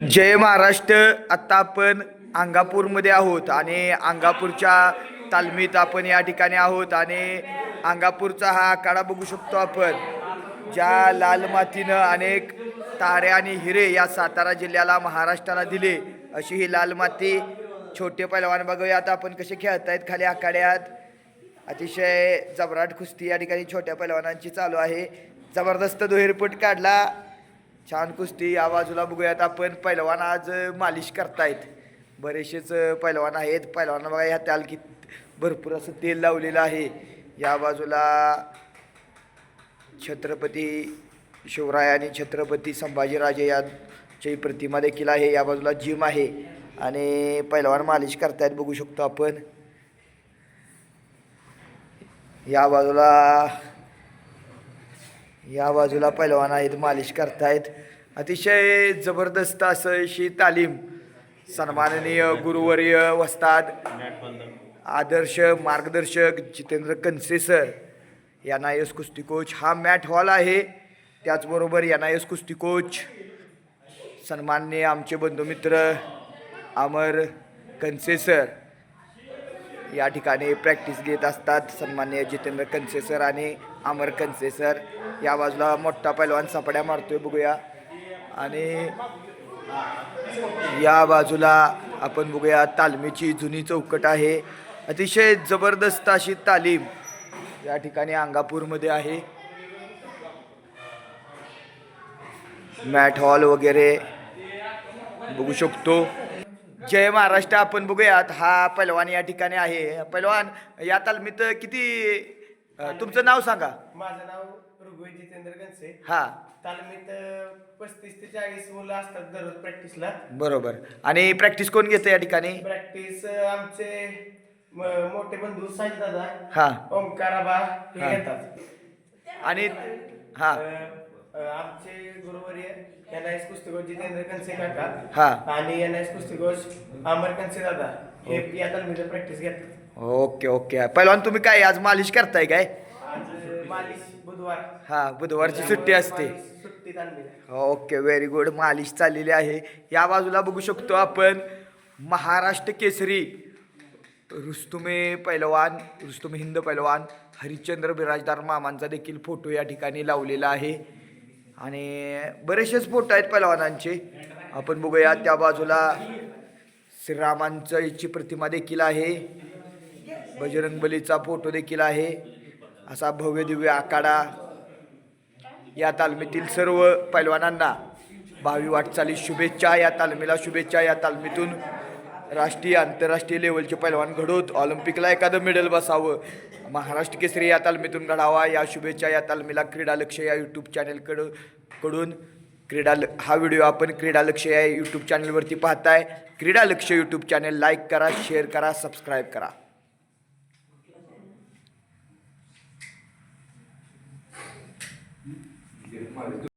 जय महाराष्ट्र. आत्ता आपण अंगापूरमध्ये आहोत आणि अंगापूरच्या तालमीत आपण या ठिकाणी आहोत आणि अंगापूरचा हा आखाडा बघू शकतो आपण. ज्या लाल मातीनं अनेक तारे आणि हिरे या सातारा जिल्ह्याला महाराष्ट्राला दिले, अशी ही लाल माती. छोटे पैलवान बघूयात आपण कसे खेळतायत खाली आखाड्यात. अतिशय जबराट कुस्ती या ठिकाणी छोट्या पैलवानांची चालू आहे. जबरदस्त दुहेरीपट काढला. छान कुस्ती. या बाजूला बघूयात आपण पैलवान आज मालिश करतायत. बरेचसेच पैलवान आहेत. पैलवान बघा ह्या त्याल की भरपूर असं तेल लावलेलं आहे. या बाजूला छत्रपती शिवराय आणि छत्रपती संभाजीराजे यांची प्रतिमा देखील आहे. या बाजूला जिम आहे आणि पैलवान मालिश करतायत बघू शकतो आपण. या बाजूला पैलवान आहेत मालिश करतायत. अतिशय जबरदस्त असं अशी तालीम सन्माननीय गुरुवर्य वस्ताद आदर्श मार्गदर्शक जितेंद्र कनसे सर NIS कुस्ती कोच. हा मॅट हॉल आहे. त्याचबरोबर NIS कुस्ती कोच सन्माननीय आमचे बंधुमित्र अमर कनसे सर या ठिकाणी प्रॅक्टिस घेत असतात. सन्माननीय जितेंद्र कनसे सर आणि अमर कनसे सर. या बाजूला मोठा पैलवान सपाट्या मारतोय बघूया आणि या बाजूला आपण बघूया तालमीची जुनी चौकट आहे. अतिशय जबरदस्त अशी तालीम या ठिकाणी अंगापूरमध्ये आहे. मॅट हॉल वगैरे बघू शकतो. जय महाराष्ट्र. आपण बघूयात हा पैलवान या ठिकाणी आहे. पैलवान या तालमीत किती तुमचं नाव सांगा. माझं नाव ऋग्वेद जितेंद्र कनसे. हा, तालमीत 35 ते 40 मुलं असतात दररोज प्रॅक्टिसला. बरोबर. आणि प्रॅक्टिस कोण घेतं या ठिकाणी? प्रॅक्टिस आमचे मोठे बंधू साई दादा, हा, ओंकाराबा हे घेतात. आणि हा आमचे गुरुवर्य NIS कुस्ती कोच जितेंद्र कनसे काका हा आणि NIS कुस्ती कोच अमर कनसे दादा हे या तालमीत प्रॅक्टिस घेतात. Okay okay. पैलवान तुम्ही काय आज मालिश करताय काय? आज मालिश बुधवार. हा, बुधवारची सुट्टी असते. सुट्टी तालमीला. Okay, very good. मालिश चाललेली आहे. या बाजूला बघू शकतो आपण महाराष्ट्र केसरी रुस्तुमे पैलवान, रुस्तुमे हिंद पैलवान हरिश्चंद्र बिराजदार मामांचा देखील फोटो या ठिकाणी लावलेला आहे आणि बरेचसेच फोटो आहेत पैलवानांचे. आपण बघूया. त्या बाजूला श्रीरामांचं याची प्रतिमा देखील आहे. बजरंगबलीचा फोटो देखील आहे. असा भव्य दिव्य आखाडा. या तालमीतील सर्व पैलवानांना भावी वाटचाली शुभेच्छा. या तालमीला शुभेच्छा. या तालमीतून राष्ट्रीय आंतरराष्ट्रीय लेवलचे पैलवान घडवत ऑलिम्पिकला एखादं मेडल बसावं. महाराष्ट्र केसरी या तालमीतून घडावा या शुभेच्छा. या तालमीला क्रीडा लक्ष या यूट्यूब चॅनलकडून हा व्हिडिओ आपण क्रीडा लक्ष या यूट्यूब चॅनलवरती पाहताय. क्रीडा लक्ष यूट्यूब चॅनल लाईक करा, शेअर करा, सबस्क्राईब करा.